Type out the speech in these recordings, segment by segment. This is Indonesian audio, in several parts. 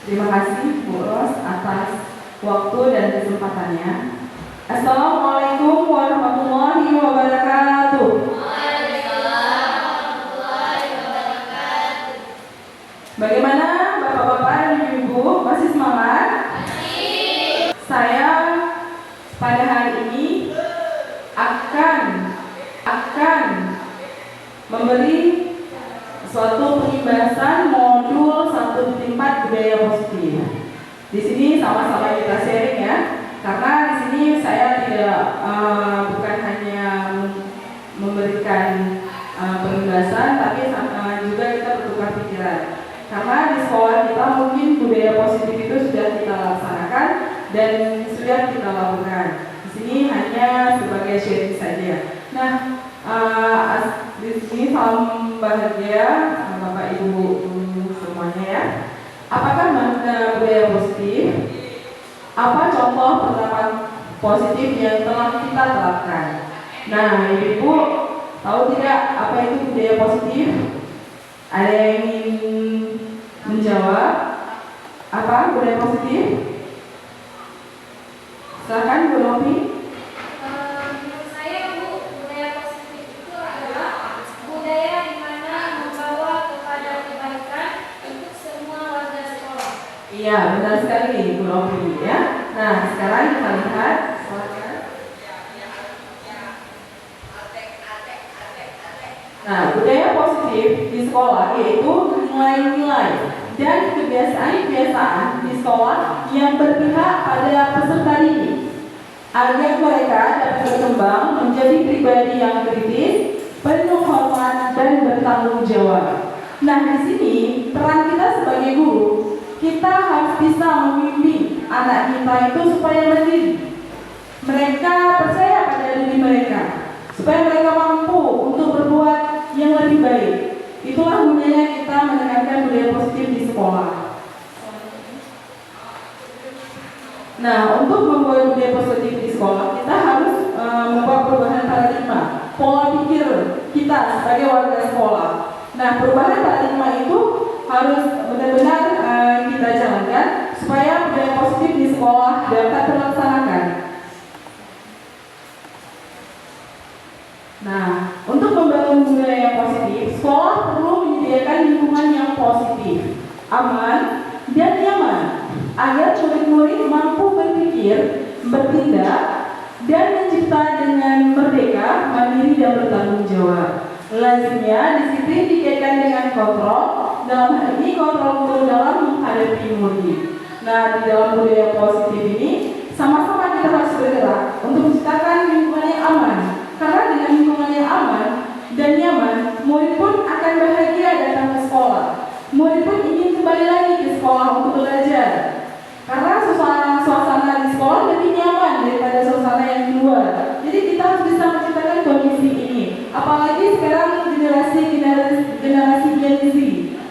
Terima kasih Bu Ros atas waktu dan kesempatannya. Assalamualaikum warahmatullahi wabarakatuh. Waalaikumsalam warahmatullahi wabarakatuh. Bagaimana Bapak-bapak dan Ibu-ibu, masih semangat? Saya pada hari ini akan memberi suatu pembahasan modul 1.4 budaya positif. Di sini sama-sama kita sharing ya, karena di sini saya bukan hanya memberikan pembahasan, tapi juga kita bertukar pikiran. Karena di sekolah kita mungkin budaya positif itu sudah kita laksanakan dan sudah kita lakukan. Di sini hanya sebagai sharing saja. Nah, di sini salam bahagia Bapak Ibu semuanya ya. Apakah makna budaya positif? Apa contoh penerapan positif yang telah kita terapkan? Nah, Ibu tahu tidak apa itu budaya positif? Ada yang ingin menjawab? Apa budaya positif? Silakan Bu Novi. Menurut saya Bu, budaya positif itu adalah budaya di mana membawa kepada kebaikan untuk semua warga sekolah. Iya, benar sekali Bu Novi ya. Nah, sekarang kita lihat. Nah, budaya positif di sekolah yaitu nilai-nilai dan kebiasaan-kebiasaan di sekolah yang berpihak pada peserta didik agar mereka dapat berkembang menjadi pribadi yang kritis, penuh hormat dan bertanggung jawab. Nah, di sini peran kita sebagai guru, kita harus bisa membimbing anak kita itu supaya mandiri. Mereka percaya pada diri mereka, supaya mereka mampu untuk berbuat yang lebih baik. Itulah gunanya kita menekankan budaya positif di sekolah. Nah, untuk membuat budaya positif di sekolah, kita harus membuat perubahan paradigma, pola pikir kita sebagai warga sekolah. Nah, perubahan paradigma itu harus benar-benar kita jalankan supaya budaya positif di sekolah dapat terlaksanakan. Nah, untuk membangun budaya yang positif, sekolah perlu menyediakan lingkungan yang positif, aman, dan nyaman agar murid-murid mampu berpikir, bertindak, dan mencipta dengan merdeka, mandiri, dan bertanggung jawab. Lazimnya, disiplin dikaitkan dengan kontrol, dalam hal ini kontrol guru dalam menghadapi murid. Nah, di dalam budaya positif ini, sama-sama kita harus bergerak untuk menciptakan lingkungan yang aman. Karena dengan lingkungan yang aman dan nyaman, murid pun akan bahagia datang ke sekolah. Murid pun ingin kembali lagi ke sekolah untuk belajar. Karena suasana di sekolah lebih nyaman daripada suasana yang di luar. Jadi kita harus bisa menciptakan kondisi ini. Apalagi sekarang generasi Gen Z.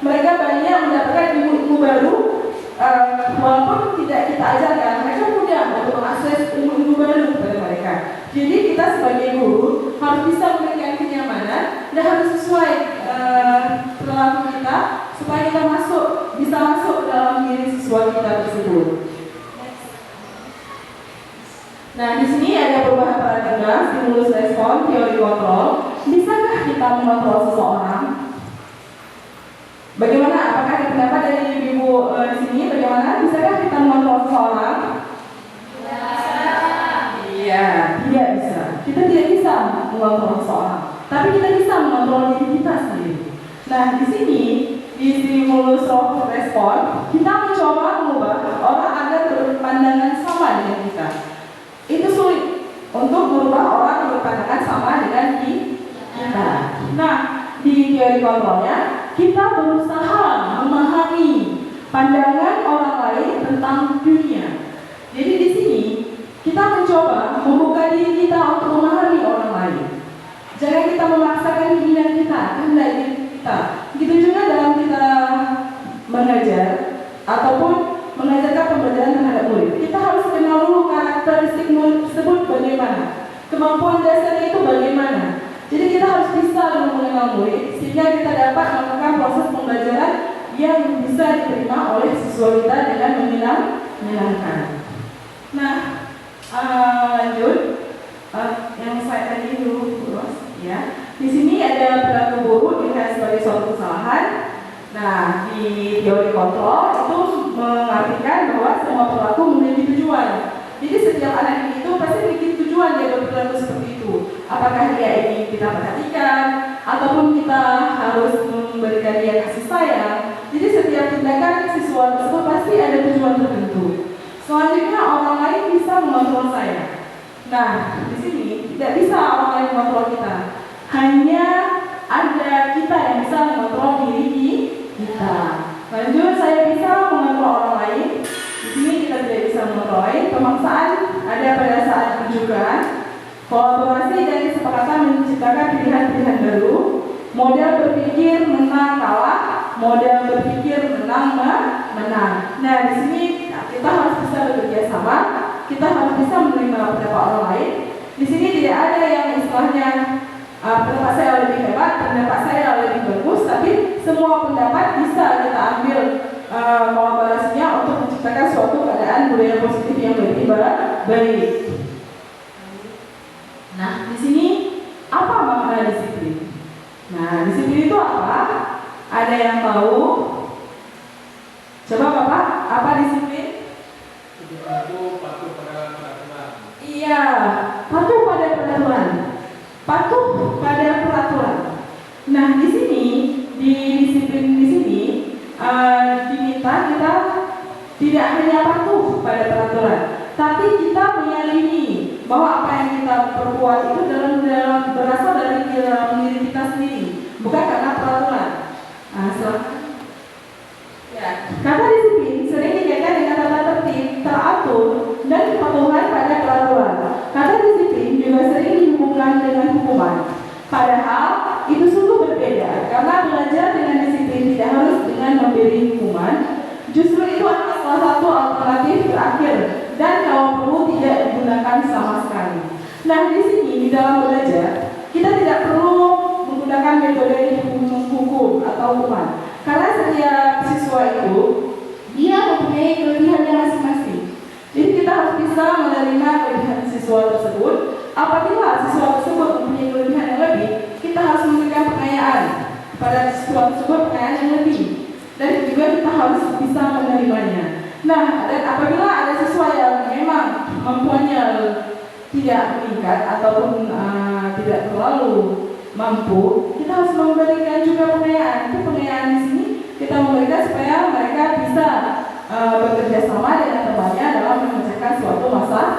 Mereka banyak mendapatkan ilmu baru, walaupun tidak kita ajarkan. Mereka mudah untuk mengakses ilmu baru kepada mereka. Jadi kita sebagai guru harus bisa memberikan kenyamanan dan harus sesuai perilaku kita supaya kita bisa masuk dalam diri siswa kita tersebut. Nah, di sini ada perubahan paradigma, stimulus respon, teori kontrol. Bisakah kita mengontrol seseorang? Bagaimana? Apakah ada pendapat dari ibu di sini? Bagaimana? Bisakah kita mengontrol seseorang? Iya, tidak bisa. Kita tidak bisa mengontrol seseorang, tapi kita bisa mengontrol diri kita sendiri. Nah, di sini di stimulus respon, kita mencoba mengubah orang agar berpandangan sama dengan kita. Itu sulit untuk merubah orang yang berpandangan sama dengan kita. Nah, di teori kontrolnya, kita berusaha memahami pandangan orang lain tentang dunia. Jadi di sini kita mencoba membuka diri kita untuk memahami orang lain. Jangan kita memaksakan keinginan kita, kehendak diri kita. Begitu juga dalam kita mengajar ataupun mengajarkan pembelajaran terhadap murid. Kita harus kenal dulu karakteristik murid tersebut bagaimana, kemampuan dasarnya itu bagaimana. Jadi kita harus bisa dulu mengenal murid sehingga kita dapat melakukan proses pembelajaran yang bisa diterima oleh siswa kita dengan menyenangkan. Nah, lanjut yang saya tadi dulu terus ya. Di sini ada perilaku buruk dilihat sebagai suatu kesalahan. Nah, di teori kontrol itu mengartikan bahwa semua perilaku memiliki tujuan. Jadi setiap anak itu pasti memiliki tujuan dia berperilaku seperti itu. Apakah dia ingin kita perhatikan, ataupun kita harus memberikan dia kasih sayang. Jadi setiap tindakan siswa tersebut pasti ada tujuan tertentu. Selanjutnya orang lain bisa mengontrol saya. Nah, di sini tidak bisa orang lain mengontrol kita. Hanya ada kita yang bisa mengontrol diri kita. Lanjut, saya bisa mengontrol orang lain. Di sini kita tidak bisa mengontrol lain. Pemaksaan ada pada saat tunjukkan. Kolaborasi dan kesepakatan menciptakan pilihan-pilihan baru. Model berpikir menang kalah, model berpikir menang menang. Nah, di sini kita harus bisa bekerja sama. Kita harus bisa menerima pendapat orang lain. Di sini tidak ada yang istilahnya pendapat saya lebih hebat, pendapat saya lebih bagus, tapi semua pendapat bisa kita ambil kolaborasinya untuk menciptakan suatu keadaan budaya positif yang lebih baik. Nah, di sini apa makna disiplin? Nah, disiplin itu apa? Ada yang tahu? Coba Bapak, apa disiplin? Itu patuh pada peraturan. Iya, patuh pada peraturan. Patuh pada peraturan. Nah, di sini di disiplin di sini diminta kita tidak hanya patuh pada peraturan, tapi kita meyakini bahwa apa yang kita perbuat itu berasal dari dalam diri kita sendiri, bukan karena peraturan. Nah, ya, kata disiplin sering dikaitkan dengan tata tertib, teratur, dan kepatuhan pada peraturan. Kata disiplin juga sering dihubungkan dengan hukuman. Padahal itu sungguh berbeda, karena belajar dengan disiplin tidak harus dengan memberi hukuman. Justru itu adalah salah satu alternatif terakhir, dan kalau perlu tidak digunakan sama sekali. Nah, di sini di dalam belajar kita tidak perlu menggunakan metode hukum atau hukuman, karena setiap siswa itu dia mempunyai kelebihannya masing-masing. Jadi kita harus bisa menerima kelebihan siswa tersebut. Apabila siswa tersebut mempunyai kelebihan yang lebih, kita harus memberikan pengayaan pada siswa tersebut, pengayaan yang lebih, dan juga kita harus bisa menerimanya. Nah, dan apabila ada siswa yang memang kemampuannya tidak meningkat ataupun tidak terlalu mampu, kita harus memberikan juga pengayaan. Itu pengayaan di sini kita memberikan supaya mereka bisa bekerja sama dengan temannya dalam menyelesaikan suatu masalah.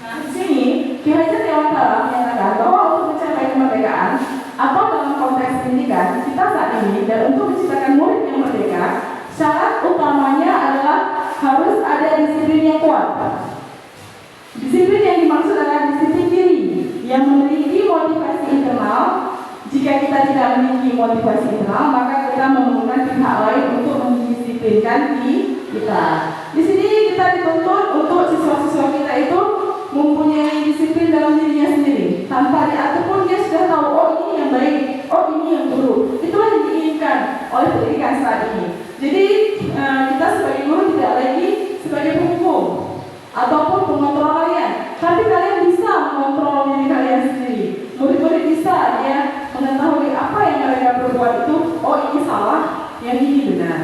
Nah, di sini Ki Hajar Dewantara menyatakan bahwa untuk mencapai kemerdekaan atau dalam konteks pendidikan kita saat ini, dan untuk menciptakan murid yang merdeka, syarat utamanya adalah harus ada disiplin yang kuat. Disiplin yang dimaksud adalah disiplin diri yang memiliki motivasi internal. Jika kita tidak memiliki motivasi internal, maka kita memerlukan pihak lain untuk mendisiplinkan kita. Di sini kita dituntut untuk siswa-siswa kita itu mempunyai disiplin dalam dirinya sendiri. Tanpa diatur pun dia sudah tahu, oh ini yang baik, oh ini yang buruk. Itulah yang diinginkan oleh pendidikan saat ini. Jadi kita sebagai guru tidak lagi sebagai penghukum ataupun pengontrol kalian, tapi kalian bisa mengontrol diri kalian sendiri. Murid-murid bisa ya mengetahui apa yang mereka perbuat itu, oh ini salah, yang ini benar.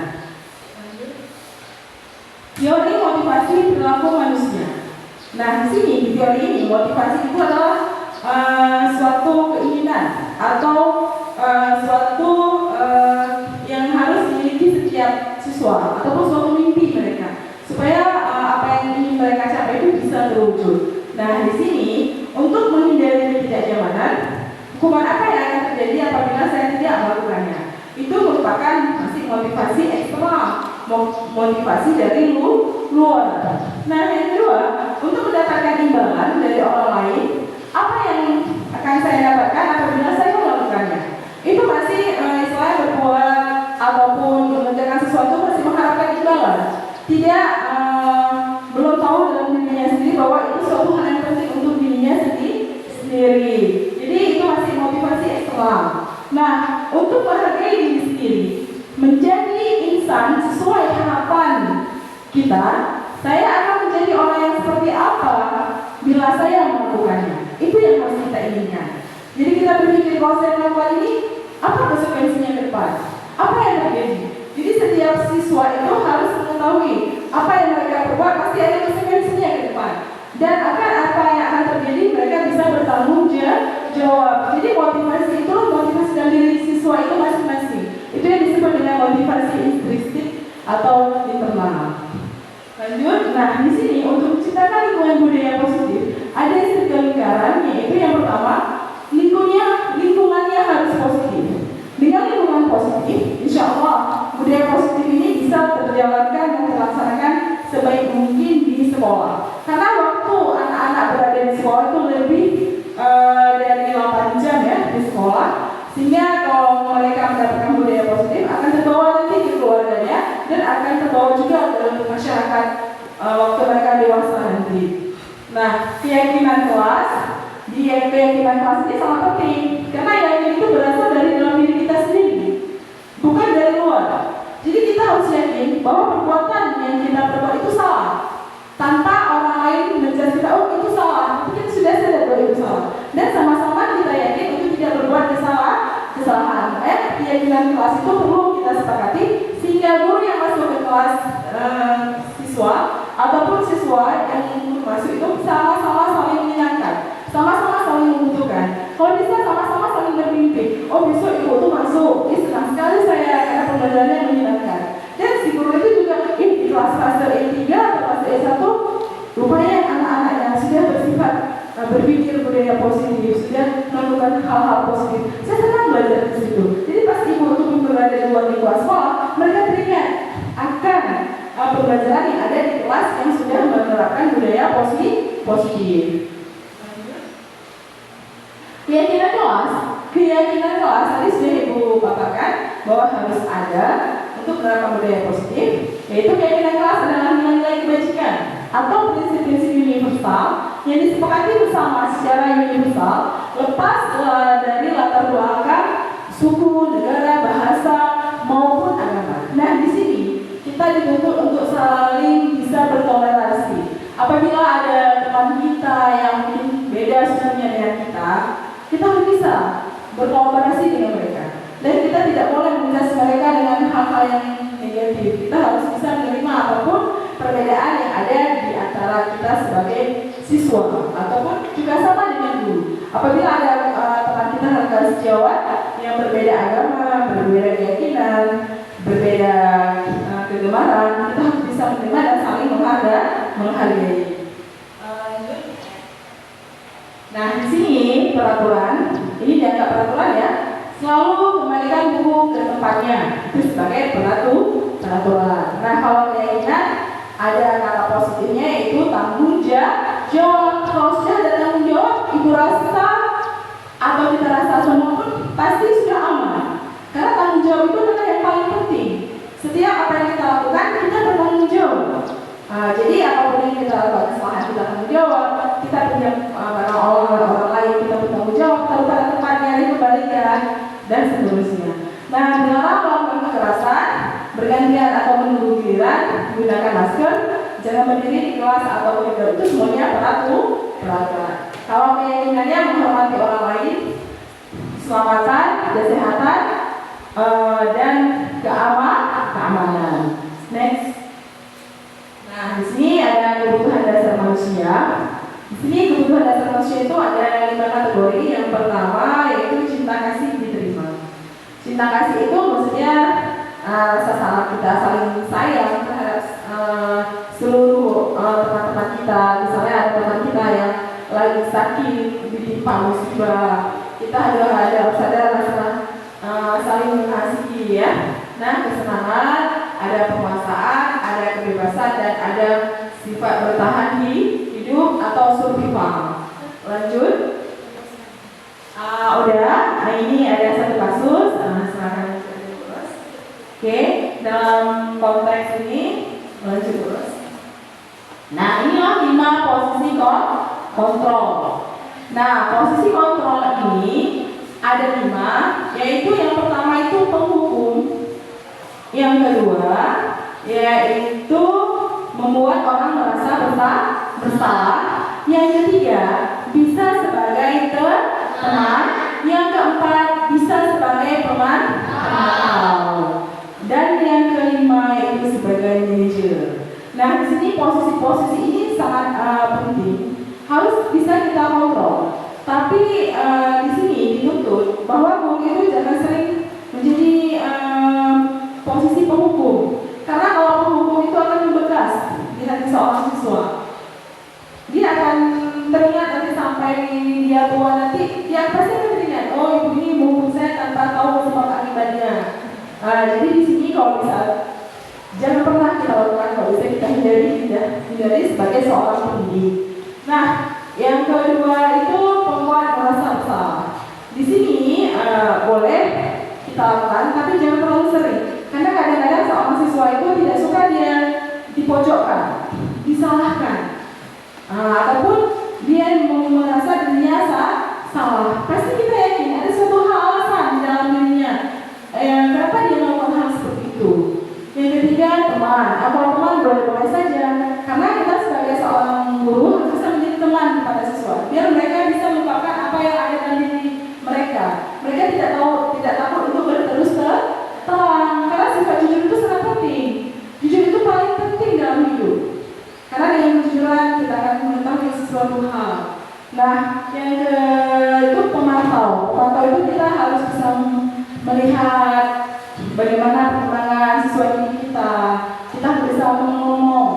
Teori motivasi perilaku manusia. Nah, di sini di teori ini motivasi itu adalah suatu keinginan atau suatu yang harus dimiliki setiap siswa ataupun suatu mimpi mereka supaya apa yang ingin mereka capai itu bisa terwujud. Nah, di sini untuk menghindari ketidaknyamanan, hukuman apa yang akan terjadi apabila saya tidak melakukannya? Itu merupakan masih motivasi eksternal, motivasi dari luar. Nah, yang kedua, untuk mendapatkan imbalan dari orang lain, apa yang akan saya dapatkan apabila saya melakukannya? Itu masih istilahnya berbuat ataupun mengerjakan sesuatu masih mengharapkan imbalan. Tidak belum tahu dalam dirinya sendiri bahwa itu suatu hal yang penting untuk dirinya sendiri. Jadi itu masih motivasi eksternal. Nah, untuk menghargai diri berkesan sesuai harapan kita, saya akan menjadi orang yang seperti apa bila saya melakukannya. Itu yang harus kita inginkan. Jadi kita berpikir kalau saya melakukan ini, apa konsekuensinya ke depan? Apa yang terjadi? Jadi setiap siswa itu harus mengetahui apa yang mereka perbuat pasti ada konsekuensinya ke depan. Dan akan apa yang akan terjadi mereka bisa bertanggung jawab. Jadi motivasi itu motivasi dari diri siswa itu masing-masing. Itu yang disebut dengan motivasi intrinsik atau internal. Lanjut, nah di sini untuk menciptakan lingkungan budaya positif ada tiga lingkaran, yaitu yang pertama lingkungannya harus positif. Dengan lingkungan positif, insya Allah budaya positif ini bisa terjalankan dan terlaksanakan sebaik mungkin di sekolah. Karena waktu anak-anak berada di sekolah itu lebih dari 8 jam ya di sekolah, sehingga kalau mereka mendapatkan budaya positif akan terbawa nanti ke keluarganya dan akan terbawa juga ke masyarakat waktu mereka dewasa nanti. Nah, keyakinan kelas ini sangat penting karena yakin itu berasal dari dalam diri kita sendiri, bukan dari luar. Jadi kita harus yakin bahwa perbuatan yang kita perbuat itu salah tanpa orang lain menjudge kita, oh itu salah, kita sudah sadar bahwa itu salah, dan sama-sama kita yakin untuk tidak berbuat kesalahan. Keyakinan kelas itu perlu kita sepakati sehingga guru yang masuk ke kelas siswa ataupun siswa yang masuk itu sama-sama saling menyenangkan, sama-sama saling membutuhkan. Kalau bisa sama-sama saling bermimpi, oh besok ibu tuh masuk, senang sekali saya karena pembelajarannya menyenangkan. Dan si guru itu juga di kelas fase E3 atau fase E1 rupanya anak-anaknya sudah bersifat berpikir budaya positif, sudah melakukan hal-hal positif. Saya senang belajar di situ. Jadi pas ibu itu berada di luar kelas sekolah, mereka teringat akan pembelajaran yang ada di kelas yang sudah menerapkan budaya positif. Keyakinan kelas tadi sudah ibu paparkan bahwa harus ada untuk menerapkan budaya positif, yaitu keyakinan kelas adalah nilai-nilai kebajikan atau prinsip-prinsip universal yang disepakati bersama secara universal, lepas dari latar belakang suku, negara, bahasa maupun agama. Nah, di sini kita dituntut untuk saling bisa bertoleransi. Apabila ada teman kita yang beda sukunya dengan kita harus bisa berkolaborasi dengan mereka. Dan kita tidak boleh menjudge mereka dengan hal-hal yang negatif. Kita harus bisa menerima apapun perbedaan yang ada di antara kita sebagai siswa ataupun juga sama dengan guru. Apabila ada teman kita harga sejawat yang berbeda agama, berbeda keyakinan, berbeda kegemaran, kita harus bisa menerima dan saling menghargai. Nah, di sini peraturan, ini dianggap peraturan ya. Selalu kembalikan buku ke tempatnya, itu sebagai peraturan. Nah, kalau keyakinan ada kata positifnya yaitu tanggung jawab. Kalau sudah ada tanggung jawab, ibu rasa atau kita rasa semua pun pasti sudah aman. Karena tanggung jawab itu adalah yang paling penting. Setiap apa yang kita lakukan, kita bertanggung jawab. Jadi apapun yang kita lakukan, kesalahan kita tanggung jawab, kita pinjam barang orang lain, kita bertanggung jawab, kalau pada tempatnya dikembalikan dan seterusnya. Nah, dilarang melakukan kekerasan, bergantian atau menunggu giliran, menggunakan masker, jangan berdiri di kelas atau koridor, itu semuanya peraturan. Kalau keyakinannya menghormati orang lain, keselamatan, kesehatan, dan keamanan. Next. Nah, di sini ada kebutuhan dasar manusia. Di sini kebutuhan dasar manusia itu ada 5 kategori. Yang pertama yaitu cinta kasih diterima. Cinta kasih itu maksudnya rasa kita saling sayang terhadap seluruh teman-teman kita. Misalnya ada teman kita yang lagi sakit, ditimpa musibah, kita ada rasa saling mengasihi ya. Nah, kesenangan, ada penguasaan, ada kebebasan, dan ada sifat bertahan di hidup atau survival. Lanjut. Udah. Nah, ini ada satu kasus. Silakan terus. Oke, dalam konteks ini lanjut terus. Nah, inilah 5 posisi kontrol. Nah, posisi kontrol ini ada 5, yaitu yang pertama itu penghukum. Yang kedua, yaitu membuat orang merasa bersalah. Yang ketiga, bisa sebagai teman. Yang keempat, bisa sebagai pemantau. Dan yang kelima, yaitu sebagai manajer. Nah, di sini posisi-posisi ini sangat penting, harus bisa kita kontrol. Tapi di sini dituntut bahwa guru itu jangan sering menjadi posisi penghukum, karena kalau penghukum itu akan membekas di hati seorang siswa. Dia akan teringat nanti sampai dia tua nanti, dia pasti akan teringat, oh ibu ini menghukum saya tanpa tahu sebab akibatnya. Jadi di sini kalau bisa jangan pernah kita lakukan, kalau bisa kita hindari sebagai seorang pendidik. Nah, yang kedua itu penguat merasa bersalah. Di sini boleh kita lakukan, tapi jangan terlalu sering. Karena kadang-kadang seorang siswa itu tidak suka dia dipojokkan, disalahkan, ataupun dia merasa dirinya salah. Pasti kita yakin ada suatu hal alasan di dalam dirinya. Kenapa dia melakukan hal seperti itu? Yang ketiga, teman. Kalau teman boleh-boleh saja, karena kita sebagai seorang guru harus bisa menjadi teman kepada siswa, biar mereka bisa melupakan apa yang ada dalam diri mereka. Mereka tidak takut untuk berterus terang, karena sifat jujur itu sangat penting. Jujur itu paling penting dalam hidup, karena dengan kejujuran kita akan mengetahui sesuatu hal. Nah, yang itu pemantau. Pemantau itu kita harus bisa melihat bagaimana perkembangan siswa didik kita. Kita bisa ngomong,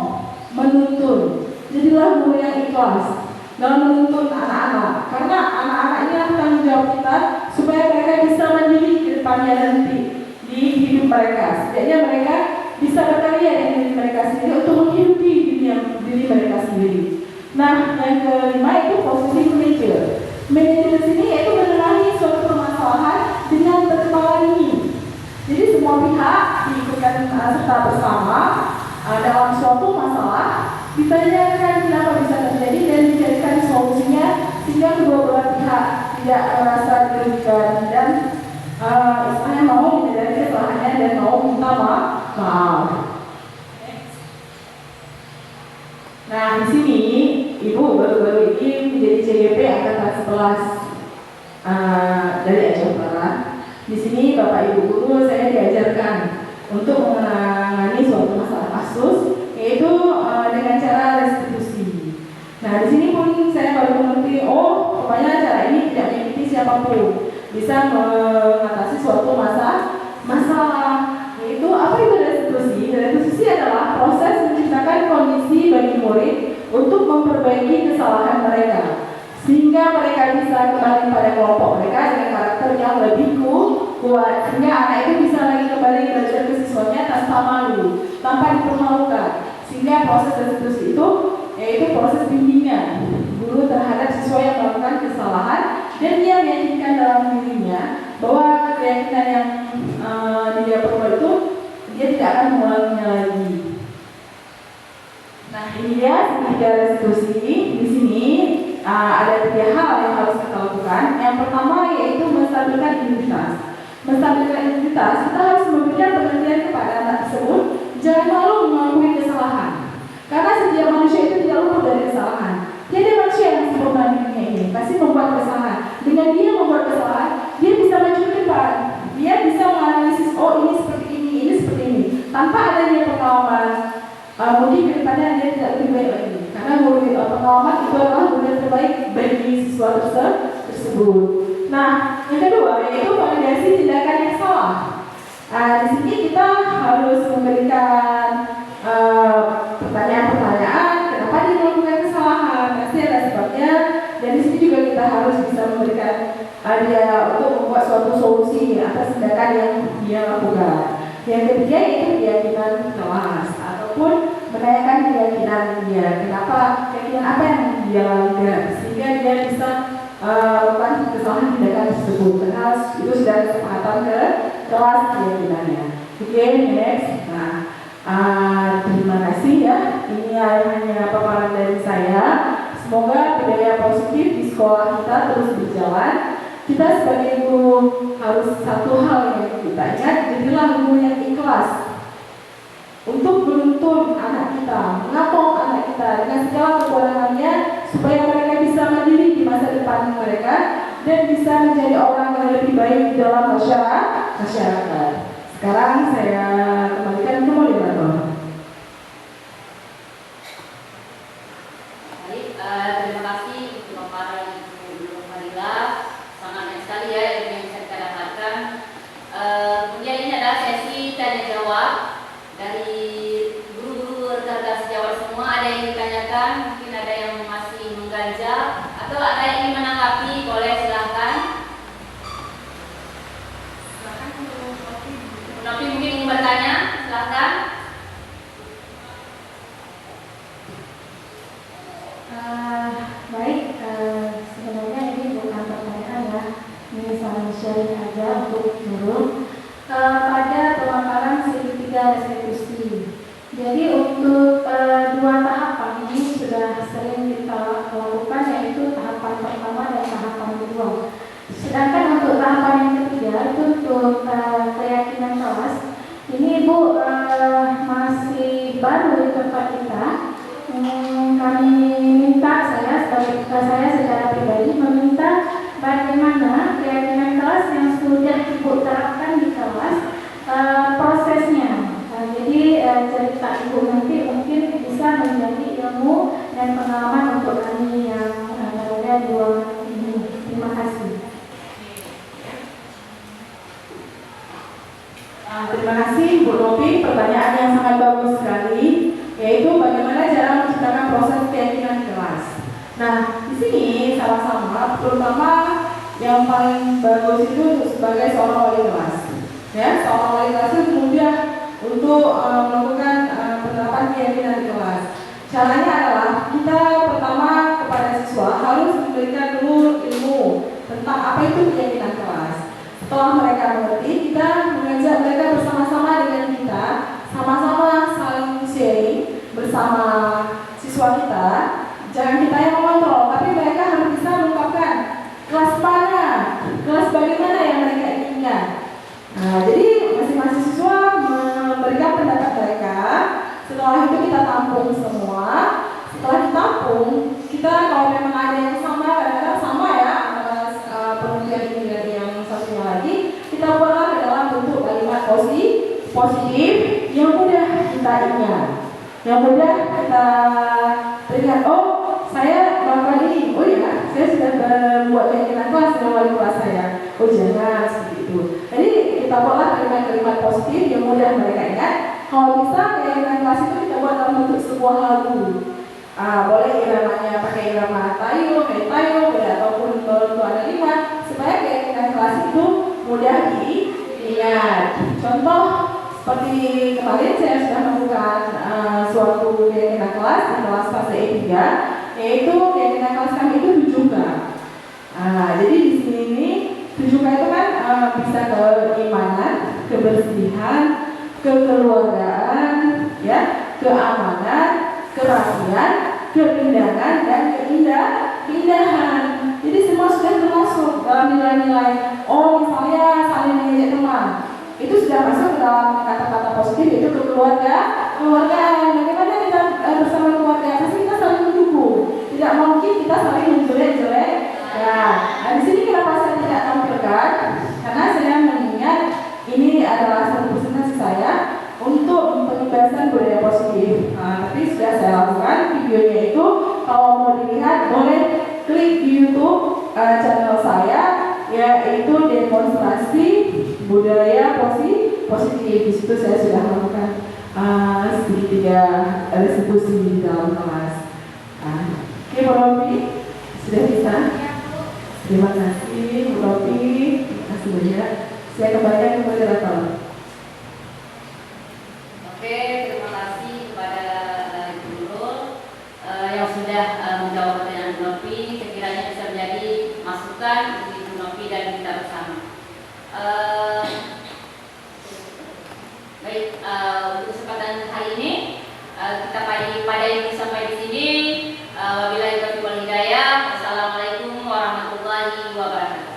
menuntun. Jadilah guru yang ikhlas dalam menuntun anak-anak, karena anak-anak ini adalah tanggung jawab kita supaya mereka bisa mandiri ke depannya nanti di hidup mereka. Setidaknya mereka bisa berkarya dengan diri mereka sendiri untuk menghidupi diri mereka sendiri. Nah, yang kelima itu posisi manajer. Manajer di sini yaitu menengahi suatu permasalahan dengan berkepala dingin. Jadi semua pihak diikutkan serta bersama dalam suatu masalah, ditanyakan kenapa bisa terjadi dan dicarikan solusinya sehingga kedua belah pihak tidak merasa dirugikan dan istilahnya mau menyadari kesalahannya dan mau minta maaf. Nah, di sini Ibu baru-baru ini menjadi CGP angkatan 11 dari Aceh Barat. Di sini Bapak Ibu guru saya diajarkan untuk menangani suatu masalah kasus, yaitu dengan cara restitusi. Nah, di sini pun saya baru mengerti, oh, rupanya cara ini tidak menyakiti siapapun, bisa mengatasi suatu masalah. Yaitu apa itu restitusi? Restitusi adalah proses menciptakan kondisi bagi murid untuk memperbaiki kesalahan mereka, sehingga mereka bisa kembali pada kelompok mereka dengan karakter yang lebih kuat, sehingga anak itu bisa lagi kembali belajar ke siswanya tanpa malu, tanpa dipermalukan. Sehingga proses restitusi itu yaitu proses bimbingan guru terhadap siswa yang melakukan kesalahan, dan dia meyakinkan dalam dirinya bahwa keyakinan yang dia perbuat itu dia tidak akan mengulanginya lagi. Nah, ini dia tiga restitusi. Di sini ada 3 hal yang harus kita lakukan. Yang pertama yaitu menstabilkan identitas. Menstabilkan identitas, kita harus memberikan pengertian kepada anak tersebut, jangan malu mengakui kesalahan. Karena setiap manusia itu tidak luput dari kesalahan. Jadi manusia yang sempurna di dunia ini pasti membuat kesalahan. Dengan dia membuat kesalahan, dia bisa maju ke depan. Dia bisa menganalisis, oh ini seperti ini seperti ini. Tanpa adanya pengalaman, mungkin ke depannya dia tidak lebih baik lagi. Karena pengalaman itu adalah guru yang terbaik bagi siswa tersebut. Nah, yang kedua yaitu validasi tindakan yang salah. Di sini kita harus memberikan pertanyaan-pertanyaan, kenapa dia melakukan kesalahan, pasti ada sebabnya. Dan di sini juga kita harus bisa memberikan dia untuk membuat suatu solusi atas tindakan yang dia lakukan. Yang ketiga yaitu keyakinan kelas, ataupun menanyakan keyakinan dia, keyakinan apa yang dia lakukan, sehingga dia bisa melakukan kesalahan tindakan tersebut. Karena itu sudah kesepakatan ke kelas keyakinannya. Oke, next. Nah, terima kasih ya. Ini hanya paparan dari saya. Semoga budaya positif di sekolah kita terus berjalan. Kita sebagai guru harus satu hal yang kita ingat, jadilah guru yang ikhlas masyarakat. Sekarang saya kembalikan ke moderator. Baik, terima kasih untuk para ibu Farila, sangat banyak sekali ya ilmu yang bisa kita dapatkan. Kemudian ini adalah sesi tanya jawab dari guru-guru rekan-rekan sejawat semua. Ada yang ditanyakan, mungkin ada yang masih mengganjal atau ada yang ingin menanggapi, boleh silahkan. Nopi mungkin ingin bertanya, silahkan. Baik, sebenarnya ini bukan pertanyaan ya, ini saling sharing aja untuk guru. Pada pemaparan segitiga restitusi, jadi untuk dua tahapan ini sudah sering kita lakukan, yaitu tahapan pertama dan tahapan kedua. Sedangkan untuk tahapan yang ketiga itu untuk keyakinan kelas, ini Ibu masih baru di tempat kita. Kami minta, saya secara pribadi meminta bagaimana keyakinan kelas yang sudah Ibu terapkan di kelas, prosesnya. Jadi cerita Ibu nanti mungkin bisa menjadi ilmu dan pengalaman untuk kami yang berada di ruangan ini. Terima kasih. Terima kasih Bu Novi, pertanyaan yang sangat bagus sekali, yaitu bagaimana cara menciptakan proses keyakinan kelas. Nah, di sini sama-sama, terutama yang paling bagus itu sebagai seorang wali kelas. Ya, seorang wali kelas itu mudah untuk melakukan penerapan keyakinan di kelas. Caranya adalah kita pertama kepada siswa harus memberikan dulu ilmu tentang apa itu keyakinan kelas. Setelah mereka mengerti, kita mengajak mereka bersama-sama dengan kita, sama-sama saling sharing bersama siswa kita. Jangan kita yang mengontrol, tapi mereka harus bisa mengungkapkan kelas mana, kelas bagaimana yang mereka inginkan. Nah, jadi masing-masing siswa memberikan pendapat mereka. Setelah itu kita tampung semua. Setelah ditampung, kita kalau memang ada yang sama, kadang-kadang sama ya antara penelitian ini dan yang satunya lagi, kita buatlah ke dalam bentuk kalimat positif yang mudah kita ingat, yang mudah kita ingat. Oh, saya melakukan ini. Oh ya, saya sudah membuat keyakinan kelas dengan wali kelas saya. Oh jangan seperti itu. Jadi kita buatlah kalimat-kalimat positif yang mudah mereka ingat. Kalau bisa keyakinan kelas itu kita buat dalam bentuk sebuah lagu. Boleh iramanya pakai irama tayo, metayo, ataupun bentuk ada lima, supaya keyakinan kelas itu mudah diingat. Contoh seperti kemarin saya sudah melakukan suatu keyakinan kelas di kelas fase E3, yaitu keyakinan kelas kami itu 7K. Jadi di sini 7K itu kan bisa keimanan, kebersihan, kekeluargaan, ya, keamanan, kerapian, keindahan, dan keindahan. Jadi semua sudah termasuk dalam nilai-nilai. Oh, misalnya saling mengejek teman, itu sudah masuk ke dalam kata-kata positif, itu keluargaan. Bagaimana kita bersama keluarga? Pasti kita saling mendukung. Tidak mungkin kita saling menjelek-jelek. Nah, di sini kenapa saya tidak tampilkan? Karena saya mengingat ini adalah satu presentasi saya untuk penyebaran budaya positif. Tapi sudah saya lakukan videonya itu. Kalau mau dilihat boleh klik di YouTube channel saya, yaitu demonstrasi budaya positif. Di situ saya sudah melakukan segitiga restitusi di dalam kelas. Oke, Bu Robi, sudah bisa? Terima kasih, Bu Robi. Terima kasih banyak. Saya kembalikan ke moderator. Oke, terima kasih kepada Ibu Nurul yang sudah menjawab pertanyaan Bu Novi. Sekiranya bisa menjadi masukan untuk Ibu Novi dan kita bersama. Baik, untuk kesempatan hari ini kita pada ini sampai di sini. Wabillahi taufiq wal hidayah. Wassalamualaikum warahmatullahi wabarakatuh.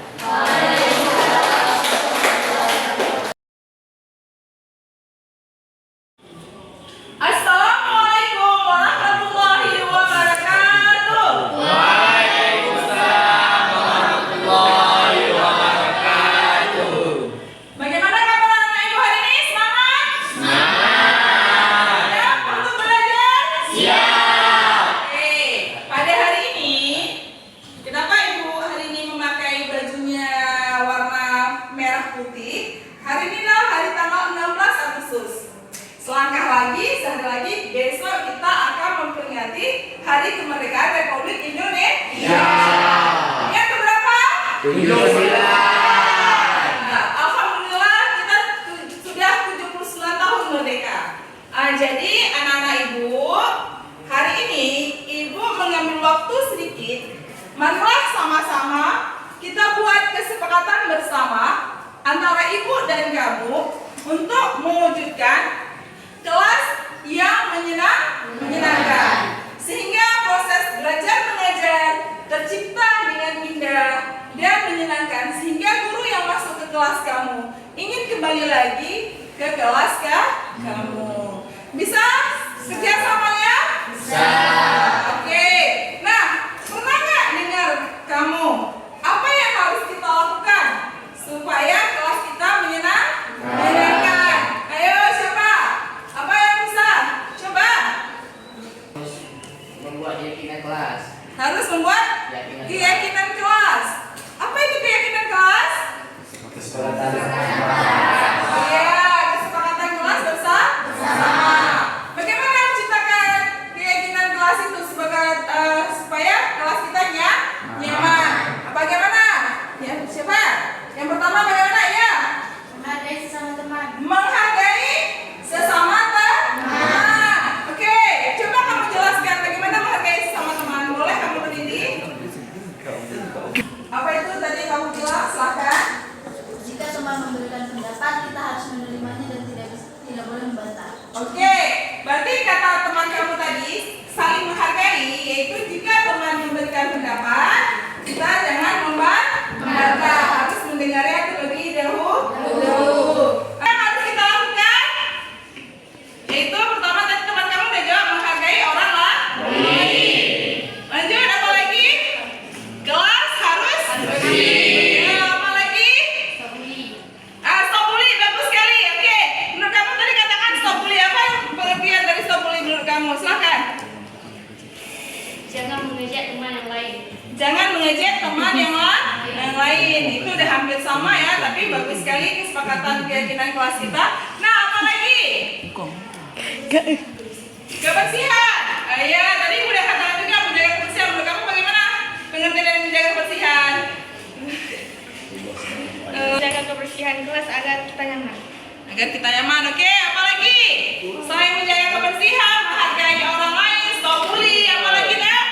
Assalamualaikum warahmatullahi wabarakatuh. Waalaikumsalam warahmatullahi wabarakatuh. Bagaimana Apalagi sehari lagi besok kita akan memperingati Hari Kemerdekaan Republik Indonesia. Yang keberapa? 79. Nah, alhamdulillah kita sudah 79 tahun merdeka. Jadi anak-anak ibu, hari ini ibu mengambil waktu sedikit. Marilah sama-sama kita buat kesepakatan bersama antara ibu dan kamu untuk mewujudkan kelas yang menyenangkan, sehingga proses belajar mengajar tercipta dengan indah dan menyenangkan, sehingga guru yang masuk ke kelas kamu ingin kembali lagi ke kelas kamu. Bisa kerjasamanya? Bisa. Oke. Nah, pernah nggak dengar kamu apa yang harus kita lakukan supaya kelas kita menyenangkan? Ayo siapa? Apa yang bisa? Coba. Membuat keyakinan kelas. Harus membuat keyakinan kelas. Apa itu keyakinan kelas? Kesepakatan. Iya, kesepakatan kelas bersama. Bagaimana menciptakan keyakinan kelas itu supaya kelas kita nyaman? Bagaimana? Ya, siapa? Yang pertama bagaimana ya? Menghargai sesama teman. Menghargai sesama teman. Oke, coba kamu jelaskan bagaimana menghargai sesama teman. Boleh kamu berdiri? Apa itu tadi kamu bilang? Silakan. Jika teman memberikan pendapat, kita harus menerimanya dan tidak boleh membantah. Oke, berarti kata teman kamu tadi saling menghargai, yaitu jika teman memberikan pendapat, kita jangan membantah, harus mendengarnya terlebih dahulu. Apa yang harus kita lakukan? Yaitu pertama tadi teman kamu udah jawab menghargai orang lain. Lanjut, apa lagi? Kelas harus bersih. Apa lagi? Stop bully, bagus sekali. Oke, menurut kamu tadi katakan stop bully. Apa yang pengertian dari stop bully menurut kamu? Silakan. Jangan mengejek teman yang lain. Jangan mengejek teman yang lain. Itu udah hampir sama ya, tapi bagus sekali kesepakatan keyakinan kelas kita. Nah, apa lagi? Kebersihan. Ya, tadi udah katakan juga menjaga kebersihan. Menurut kamu bagaimana pengertian dari menjaga kebersihan? Jaga kebersihan kelas agar kita nyaman. Agar kita nyaman. Oke, apa lagi? Selain menjaga kebersihan, menghargai orang lain, stop bully, apa lagi nak?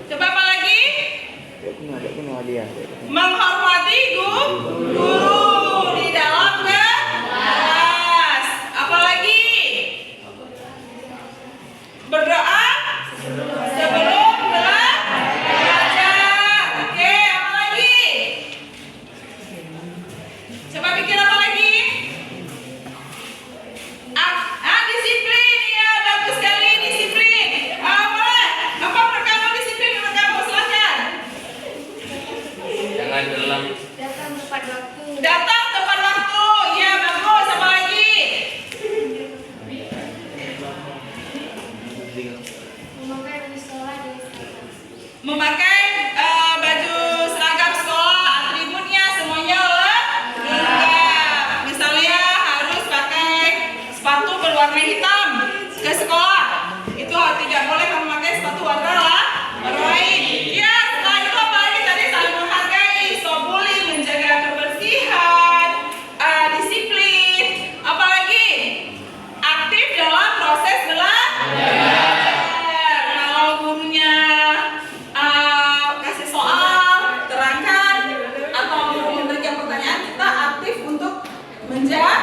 Coba apa lagi? Menghormati guru di dalam kelas. Apa lagi? Berdoa sebelum belajar. Oke, apa lagi? Coba pikir apa lagi? Disiplin, ya bagus sekali disiplin. Boleh. Apa menurut kamu disiplin menurut kamu? Silakan. Jangan dalam Datang tepat waktu. Datang tepat waktu. Ya bagus. Apa lagi? Memakai baju sekolah di Memakai baju seragam sekolah, atributnya semuanya lengkap. Misalnya harus pakai sepatu berwarna hitam ke sekolah. Itu tidak boleh memakai sepatu warna lain. Ya, setelah itu apa lagi tadi? Saling menghargai, stop bully, menjaga kebersihan, disiplin. Apa lagi? Aktif dalam proses belajar. Kalau gurunya kasih soal, terangkan, atau memberikan pertanyaan, kita aktif untuk menjawab.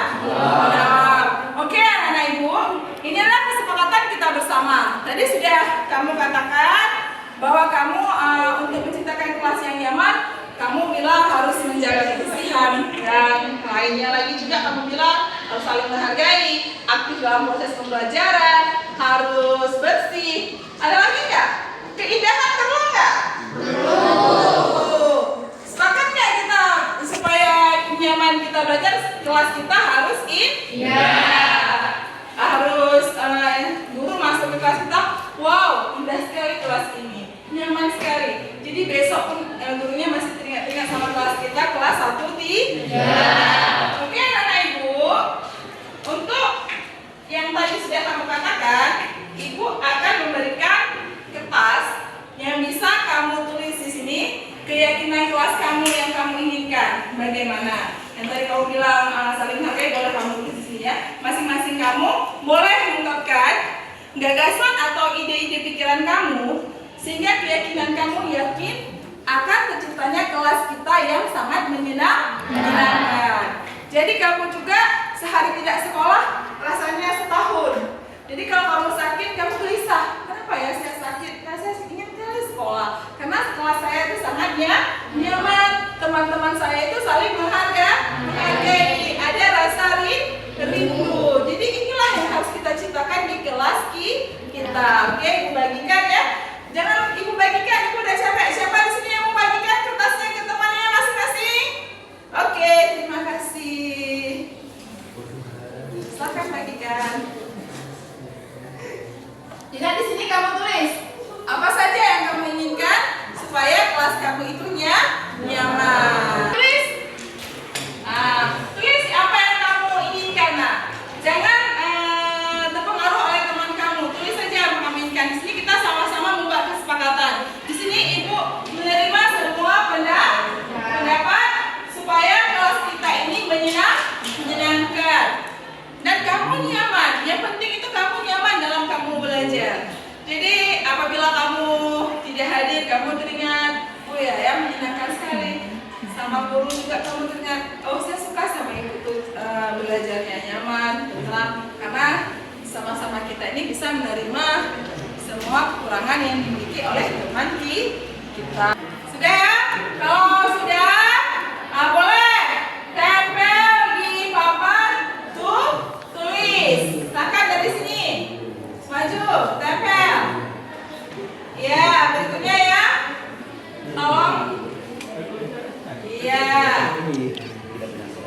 Oke, anak-anak ibu, ini adalah kesepakatan kita bersama. Tadi sudah kamu katakan bahwa kamu untuk menciptakan kelas yang nyaman, kamu bilang harus menjaga kebersihan, dan lainnya lagi juga kamu bilang harus saling menghargai, aktif dalam proses pembelajaran, harus bersih. Ada lagi nggak? Keindahan perlu nggak? Perlu. Sepakat nggak kita supaya nyaman kita belajar, kelas kita harus harus guru masuk ke kelas kita, wow, indah sekali kelas ini, nyaman sekali. Jadi besok pun gurunya masih teringat-ingat sama kelas kita, kelas 1 3. Oke anak-anak ibu, untuk boleh mengungkapkan gagasan atau ide-ide pikiran kamu sehingga keyakinan kamu yakin akan terciptanya kelas kita yang sangat menyenangkan. Jadi kamu juga sehari tidak sekolah rasanya setahun. Jadi kalau kamu sakit kamu gelisah. Kenapa ya saya sakit? Karena saya ingin sekali sekolah. Karena kelas saya itu sangat nyaman. Teman-teman saya itu saling menghargai. Ada rasa rindu. Jadi inilah yang harus kita ciptakan di kelas kita. Oke, Ibu bagikan ya. Jangan Ibu bagikan, Ibu udah capek. Siapa di sini yang mau bagikan kertasnya ke temannya masing-masing? Oke, terima kasih. Silakan bagikan. Jadi di sini kamu tulis apa saja yang kamu inginkan supaya kelas kamu itu nyaman. Tulis. Tulis apa yang kamu inginkan. Jangan terpengaruh oleh teman kamu. Tulis saja mengaminkan. Di sini kita sama-sama membuat kesepakatan. Di sini Ibu menerima semua pendapat supaya kelas kita ini menyenangkan dan kamu nyaman. Yang penting itu kamu nyaman dalam kamu belajar. Jadi apabila kamu tidak hadir, kamu teringat, oh ya menyenangkan sekali. Sama guru juga kamu teringat, oh saya suka sama ibu tuh belajarnya nyaman, tenang. Karena sama-sama kita ini bisa menerima semua kekurangan yang dimiliki oleh teman kita. Sudah ya? Kalau sudah, boleh tempel di papan tulis. Silakan dari sini. Maju, tempel. Ya, berikutnya ya. Tolong. Iya.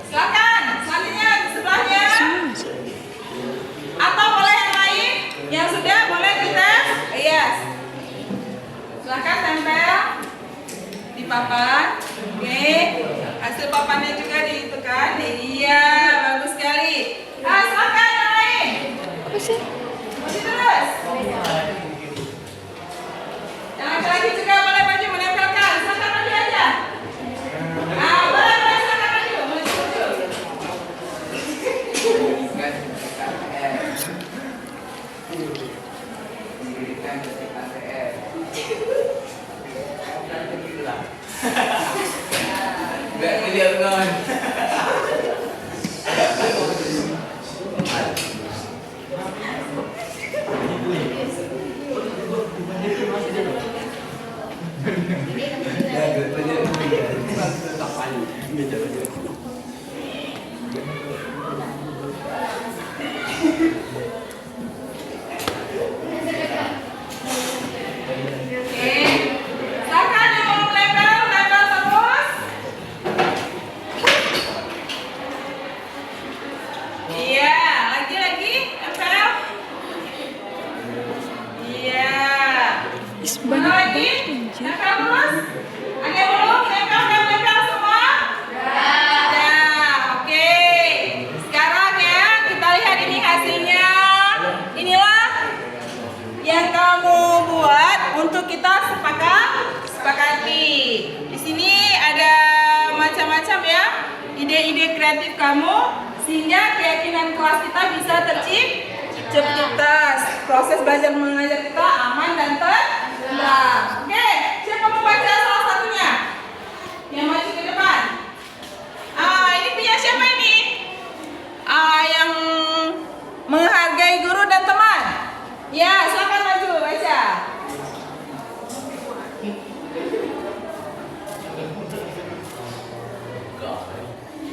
Silakan. Selanjutnya sebelahnya. Atau boleh yang lain? Yang sudah boleh kita. Yes. Silakan tempel di papan. Oke. Hasil papannya juga ditekan. Iya, bagus sekali. Silakan yang lain. Apa sih? Masih terus. Yang laki-laki juga boleh maju menempelkan. Silakan maju aja. Boleh silakan maju. Enggak dilihat kawan. Ide-ide kreatif kamu sehingga keyakinan kelas kita bisa tercipta. Proses belajar mengajar kita aman dan tenang. Oke, siapa mau baca salah satunya? Yang maju ke depan. Ini punya siapa ini? Yang menghargai guru dan teman. Ya, silakan maju baca.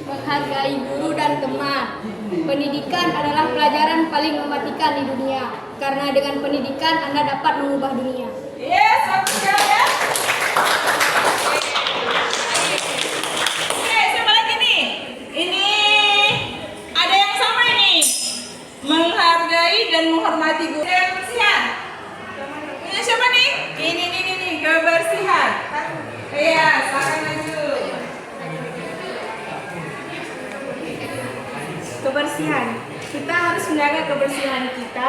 Menghargai guru dan teman. Pendidikan adalah pelajaran paling mematikan di dunia. Karena dengan pendidikan Anda dapat mengubah dunia. Yes, bagus sekali ya. Oke, siapa lagi nih? Ini ada yang sama ini. Menghargai dan menghormati guru. Kebersihan. Ini siapa nih? Ini kebersihan. Iya, silakan maju. Kebersihan. Kita harus menjaga kebersihan kita,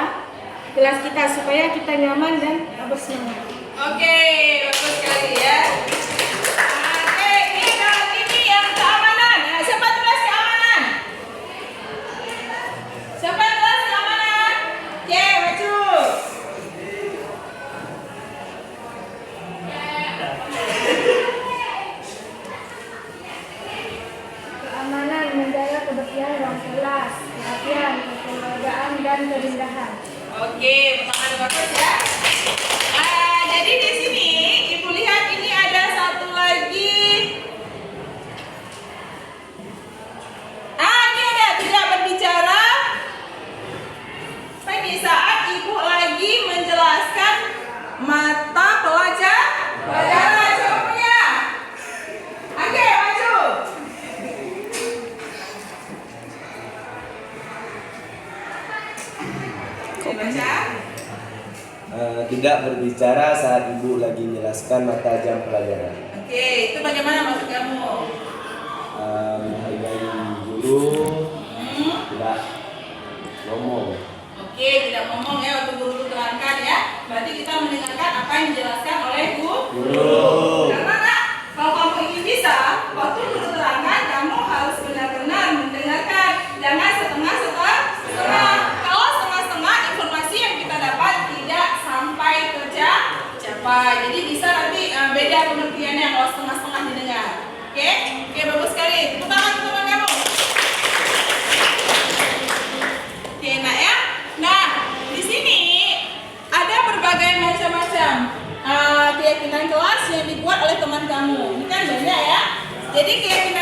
kelas kita supaya kita nyaman dan bersemangat. Oke, bagus sekali ya. Oke, ini yang keamanan. Siapa tulis keamanan? Siapa yang tulis keamanan? dan keindahan. Oke, tangan bagus ya. Jadi di sini Ibu lihat ini ada satu lagi. Ini ada tidak berbicara. Ini saat Ibu lagi menjelaskan mata pelajaran. Coba punya. Oke, maju. Baca. Tidak berbicara saat ibu lagi menjelaskan mata jam pelajaran. Oke, itu bagaimana maksud kamu? Menghargai guru, tidak ngomong. Oke, tidak ngomong ya waktu guru terangkan ya. Berarti kita mendengarkan apa yang dijelaskan oleh guru. Karena Kak, kalau kamu ingin bisa, waktu guru terangkan kamu harus benar-benar mendengarkan. Jangan setengah-setengah. Kalau setengah-setengah informasi yang kita dapat tidak sampai tercapai. Jadi bisa nanti beda pengertiannya kalau setengah-setengah didengar. Oke, bagus sekali. Tepuk tangan teman kamu. Oke, nak ya. Nah, di sini ada berbagai macam-macam keyakinan kelas yang dibuat oleh teman kamu. Ini kan banyak ya. Jadi keyakinan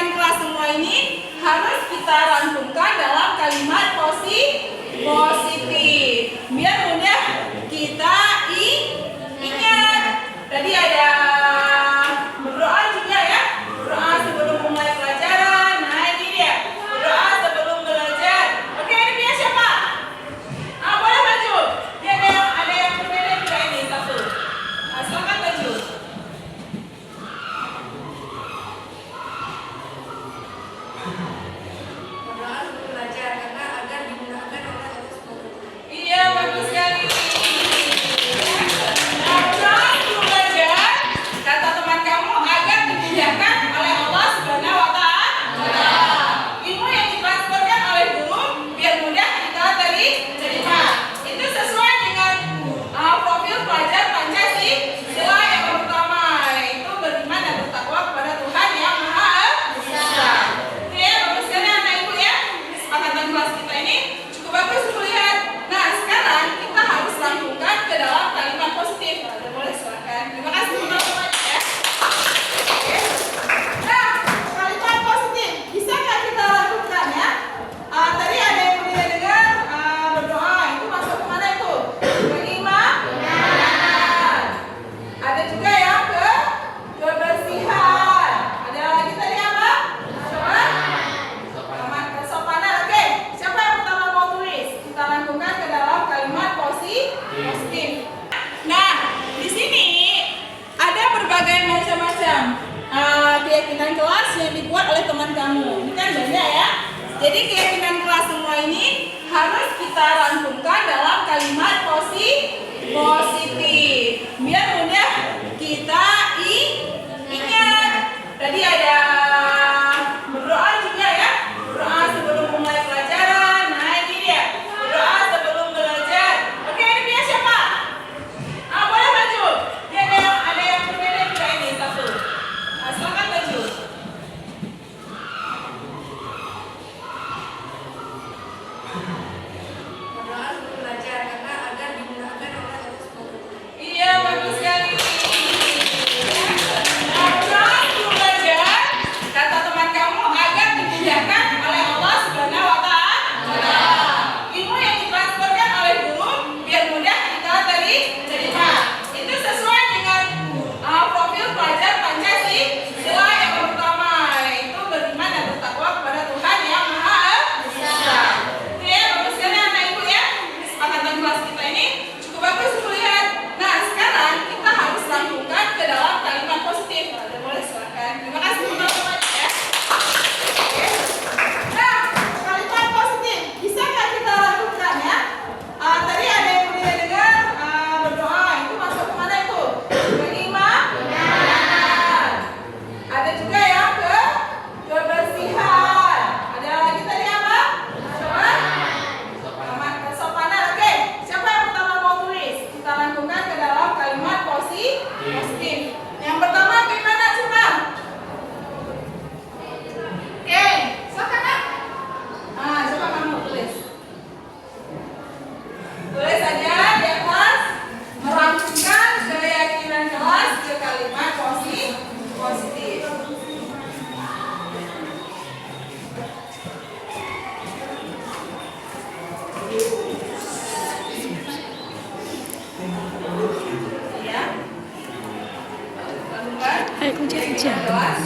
kelas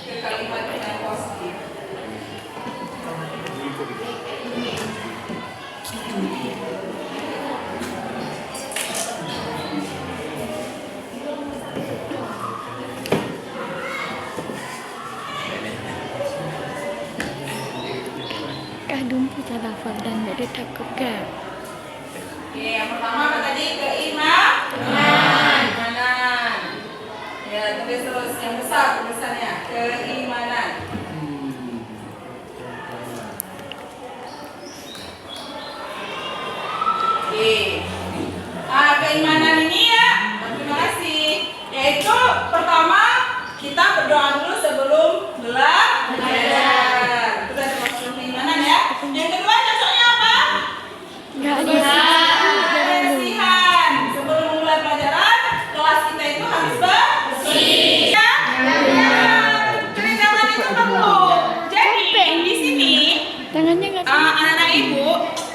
ke kalimat yang positif. Kadung kita lafal dan gak ditakut ke. Oke, yang pertama apa tadi? Keimanan. Ya, terus yang besar tulisannya keimanan. Oke. Keimanan ini ya, terima kasih. Yaitu pertama kita berdoa dulu sebelum belajar. Itu tadi maksud keimanan ya. Yang kedua cocoknya apa? Gak ada Kebersihan. Sebelum mulai pelajaran, kelas kita itu harus bersih. Ya? Kerindangan itu perlu. Jadi di sini tangannya nggak anak-anak ibu,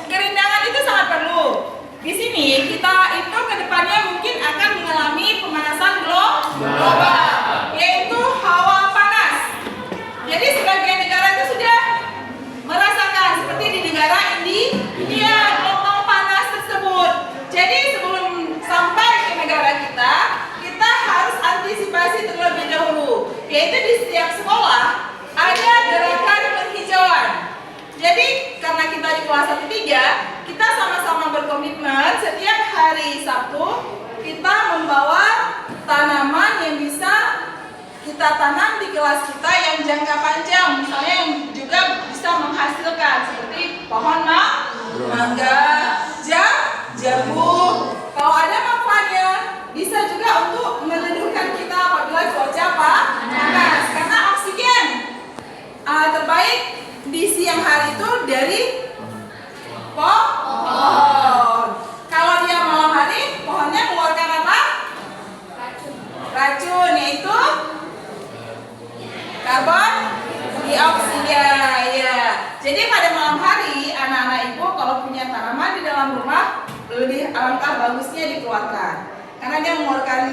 kerindangan itu sangat perlu. Di sini kita itu kedepannya mungkin akan mengalami pemanasan global, yaitu hawa panas. Jadi sebagian negara itu sudah merasakan seperti di negara India gelombang panas tersebut. Jadi sebelum sampai ke negara kita harus antisipasi terlebih dahulu. Yaitu di setiap sekolah ada gerakan penghijauan. Jadi karena kita di kelas 1-3, kita sama-sama berkomitmen setiap hari Sabtu kita membawa tanaman yang bisa kita tanam di kelas kita yang jangka panjang, misalnya yang juga bisa menghasilkan seperti pohon mangga, jambu. Kalau ada manfaatnya, bisa juga untuk meneduhkan kita apabila cuaca panas, karena oksigen terbaik di siang hari itu dari pohon. Kalau dia malam hari, pohonnya mengeluarkan apa? Racun, yaitu karbon dioksida. Ya. Jadi pada malam hari anak-anak ibu kalau punya tanaman di dalam rumah lebih alangkah bagusnya dikeluarkan karena dia mengeluarkan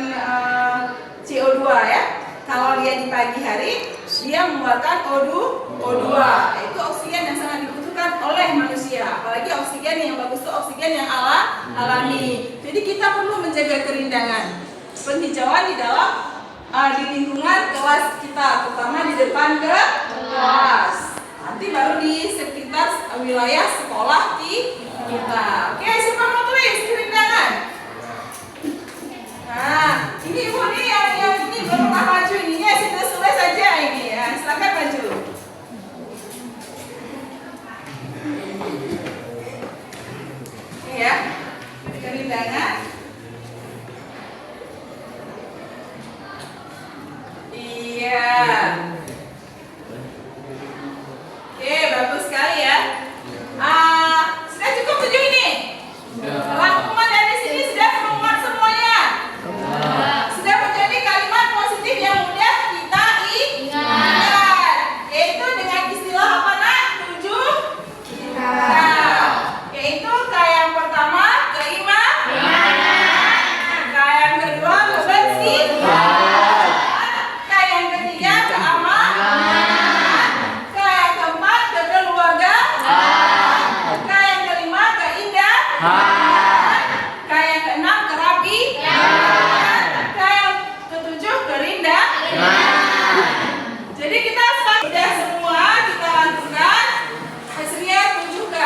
CO2 ya. Kalau dia di pagi hari dia mengeluarkan O2 itu oksigen yang sangat dibutuhkan oleh manusia. Apalagi oksigen yang bagus itu oksigen yang alami. Jadi kita perlu menjaga kerindangan, penghijauan di dalam di lingkungan kelas kita, terutama di depan kelas. Nanti baru di sekitar wilayah sekolah kita. Oke, siapa mau tulis kerindangan? Nah, ini ibu nih yang ini belum pernah maju ininya, sudah tulis saja ini ya. Silakan maju. Ini ya, kerindangan. Iya. Oke, bagus sekali ya. Sudah cukup 7 ini? Rangkuman dari sini sudah menguat semuanya. Sudah menjadi kalimat positif yang mudah kita ingat. Yaitu dengan istilah apa nak? 7 yaitu kayak yang pertama keimanan. Kayak yang kedua kebersihan. Kayak yang ketiga keamanan. Kayak yang keempat kekeluargaan. Kayak yang kelima keindahan. Kayak yang keenam kerapian. Kayak yang ketujuh kerindangan. Jadi kita sudah semua kita lakukan, hasilnya 7K.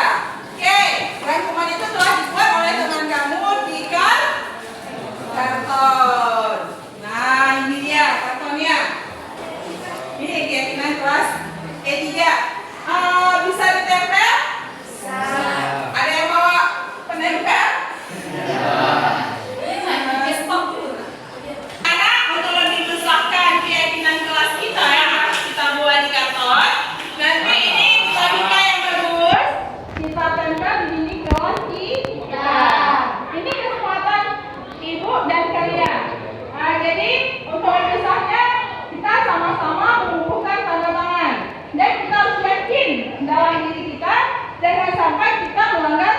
Oke, rangkuman itu telah dibuat oleh teman kamu di karton. Nah, ini dia kartonnya. Ini keyakinan kelas E3. Bisa ditempel? Ada yang bawa penempel? Stop dulu. Karena untuk lebih besarkan keyakinan kelas kita yang harus kita buat di karton, nanti ini kita buka yang bagus, kita tempel di dinding kelas kita. Ini kesempatan ibu dan kalian. Jadi untuk lebih besarnya kita sama-sama menumbuhkan tanda tangan dan kita harus yakin dalam diri kita jangan sampai kita melanggar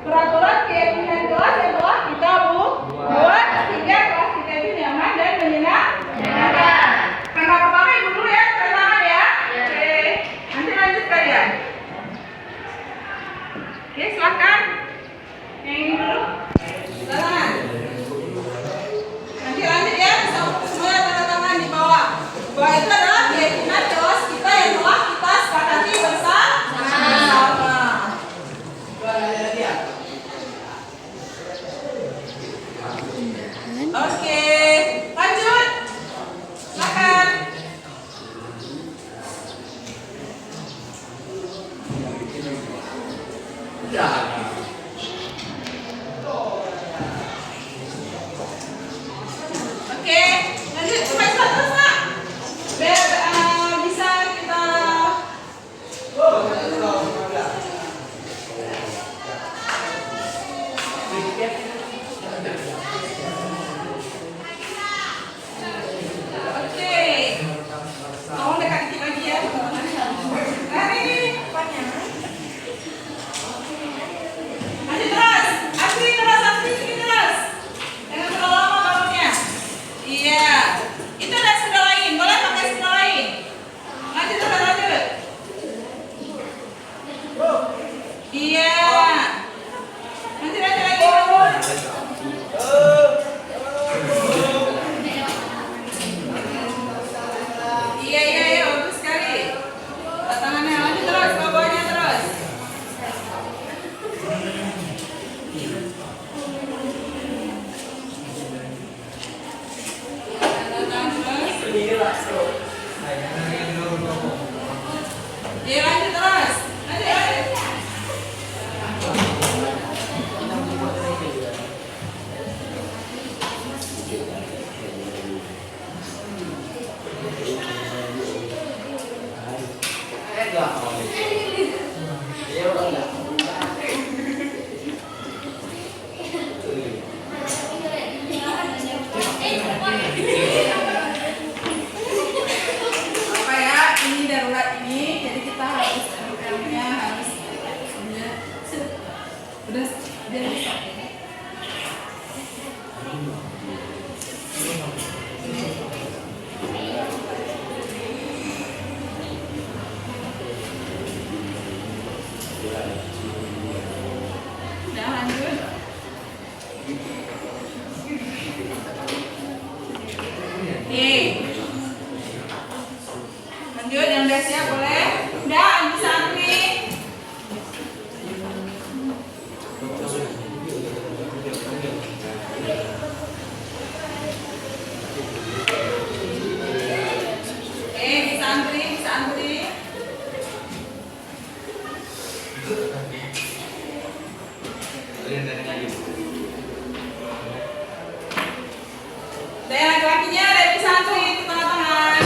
peraturan keyakinan kelas yang telah kita buat sehingga kelas kita itu nyaman dan menyenangkan. Oke, silakan. Yang ini dulu. Tangan. Nanti lanjut ya, semua tanda tangan di bawah. Bahwa itu adalah keyakinan kelas kita yang telah kita sepakati bersama. Oke, lanjut. Silakan. Oke, lanjut sampai terus Nak. Biar bisa kita Oke. Tolong dekat dikit lagi ya. Nah, ini depannya. Lanjut terus. Asli terus. Jangan terlalu lama bangunnya. Iya. Itu ada spidol lain. Boleh pakai spidol lain. Lanjut. Iya. Lanjut lagi. Iya, bagus sekali. Tangannya lanjut terus, bawahnya terus. Iya, lanjut terus. Lanjut. Apa ya, ini darurat ini, jadi kita harus programnya harus udah biar bisa. Udah lanjut. Oke. Lanjut, yang udah siap boleh. Udah, bisa antri. Oke, bisa antri. Dan laki-lakinya ada bisa antri di tengah-tengah.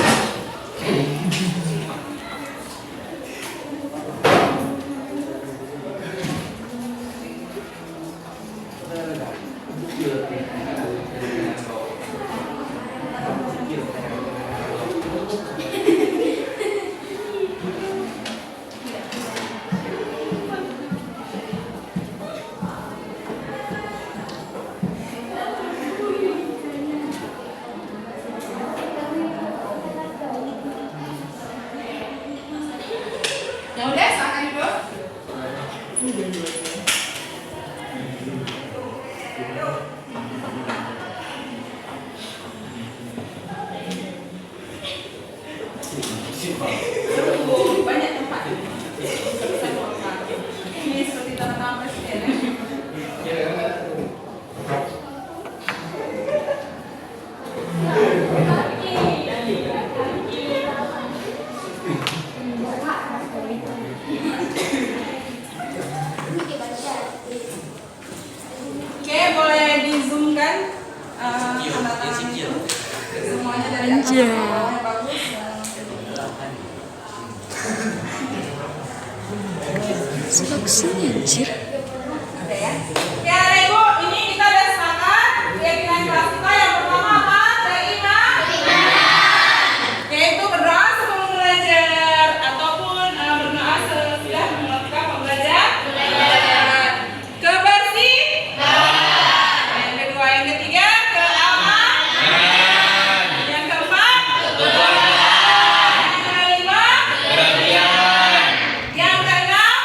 Ya udah, silakan dulu. Banyak tempat. Ini seperti tanah presiden ya. Oke, boleh di-zoom-kan tanda tangan itu. Semuanya dari atas ke bawahnya bagus. Seleksinya anjir. Ada ya? Ya, Ibu, ini kita udah sepakat keyakinan kelas kita yang pertama apa? Beriman. Yaitu berdoa sebelum belajar ataupun berdoa sesudah melakukan pembelajaran. Kebersihan. Yang kedua, yang ketiga, keamanan. Yang keempat, yang kelima, yang keenam,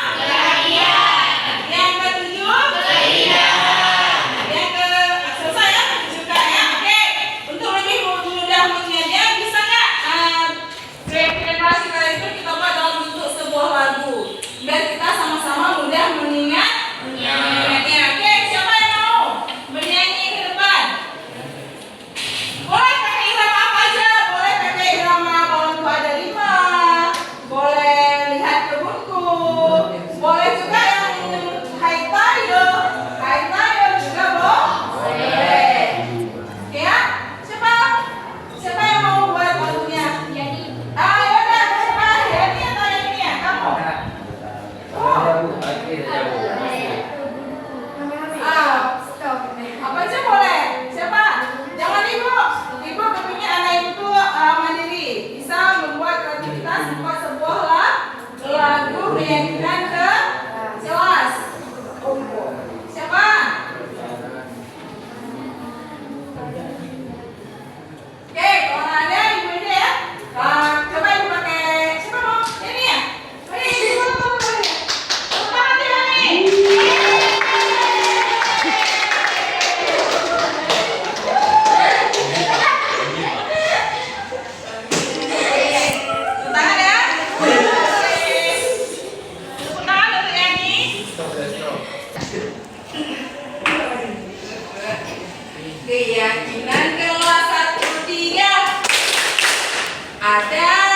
Keyakinan kelas 1 3 ada